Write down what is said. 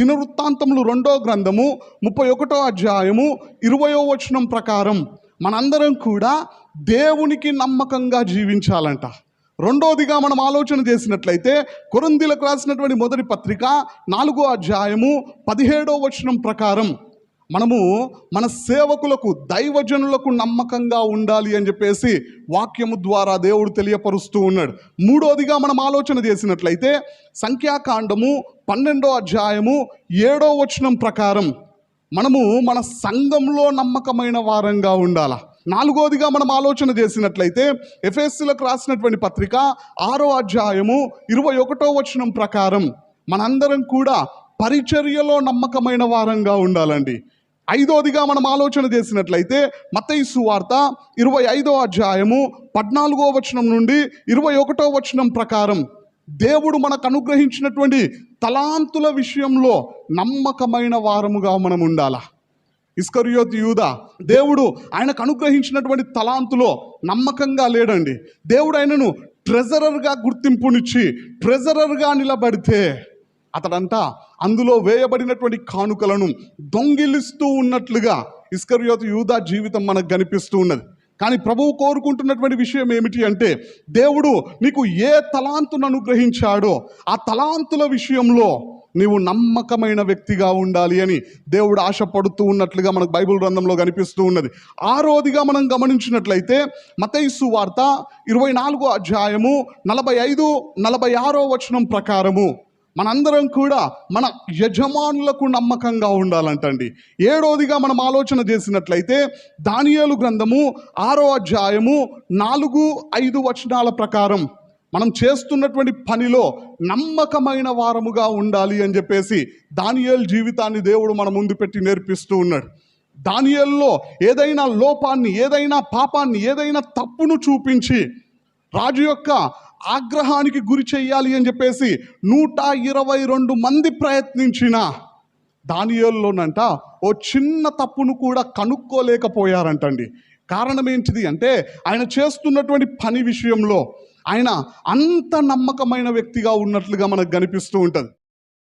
దినవృత్తాంతములు 2వ గ్రంథము 31వ అధ్యాయము 20వ వచనం ప్రకారం మనందరం కూడా దేవునికి నమ్మకంగా జీవించాలంట. రెండోదిగా మనం ఆలోచన చేసినట్లయితే కొరింథీయులకు రాసినటువంటి మొదటి పత్రిక 4వ అధ్యాయము 17వ వచనం ప్రకారం మనము మన సేవకులకు, దైవజనులకు నమ్మకంగా ఉండాలి అని చెప్పేసి వాక్యము ద్వారా దేవుడు తెలియపరుస్తూ ఉన్నాడు. మూడోదిగా మనం ఆలోచన చేసినట్లయితే సంఖ్యాకాండము 12వ అధ్యాయము 7వ వచనం ప్రకారం మనము మన సంఘంలో నమ్మకమైన వారంగా ఉండాలి. నాలుగోదిగా మనం ఆలోచన చేసినట్లయితే ఎఫెసీయులకు రాసినటువంటి పత్రిక 6వ అధ్యాయము 21వ వచనం ప్రకారం మనందరం కూడా పరిచర్యలో నమ్మకమైన వారంగా ఉండాలండి. ఐదోదిగా మనం ఆలోచన చేసినట్లయితే మత్తయి సువార్త 25వ అధ్యాయము 14వ వచనం నుండి 21వ వచనం ప్రకారం దేవుడు మనకు అనుగ్రహించినటువంటి తలాంతుల విషయంలో నమ్మకమైన వారముగా మనం ఉండాలా. ఇస్కరియోతు యూదా దేవుడు ఆయనకు అనుగ్రహించినటువంటి తలాంతులో నమ్మకంగా లేడండి. దేవుడు ఆయనను ట్రెజరర్గా గుర్తింపునిచ్చి ట్రెజరర్గా నిలబడితే అతడంట అందులో వేయబడినటువంటి కానుకలను దొంగిలిస్తూ ఉన్నట్లుగా ఇస్కరియోతు యూదా జీవితం మనకు కనిపిస్తూ ఉన్నది. కానీ ప్రభువు కోరుకుంటున్నటువంటి విషయం ఏమిటి అంటే, దేవుడు నీకు ఏ తలాంతును అనుగ్రహించాడో ఆ తలాంతుల విషయంలో నీవు నమ్మకమైన వ్యక్తిగా ఉండాలి అని దేవుడు ఆశపడుతూ ఉన్నట్లుగా మనకు బైబిల్ గ్రంథంలో కనిపిస్తూ ఉన్నది. ఆరోదిగా మనం గమనించినట్లయితే మత్తయి సువార్త 24వ అధ్యాయము 45-46వ వచనం ప్రకారము మనందరం కూడా మన యజమానులకు నమ్మకంగా ఉండాలంటండి. ఏడోదిగా మనం ఆలోచన చేసినట్లయితే దానియేలు గ్రంథము 6వ అధ్యాయము 4-5 వచనాల ప్రకారం మనం చేస్తున్నటువంటి పనిలో నమ్మకమైన వారముగా ఉండాలి అని చెప్పేసి దానియేలు జీవితాన్ని దేవుడు మన ముందు పెట్టి నేర్పిస్తూ ఉన్నాడు. దానియేలులో ఏదైనా లోపాన్ని, ఏదైనా పాపాన్ని, ఏదైనా తప్పును చూపించి రాజు యొక్క ఆగ్రహానికి గురి చెయ్యాలి అని చెప్పేసి 122 మంది ప్రయత్నించిన దానియేలులోనంట ఓ చిన్న తప్పును కూడా కనుక్కోలేకపోయారంటండి. కారణం ఏంటిది అంటే ఆయన చేస్తున్నటువంటి పని విషయంలో ఆయన అంత నమ్మకమైన వ్యక్తిగా ఉన్నట్లుగా మనకు కనిపిస్తూ ఉంటుంది.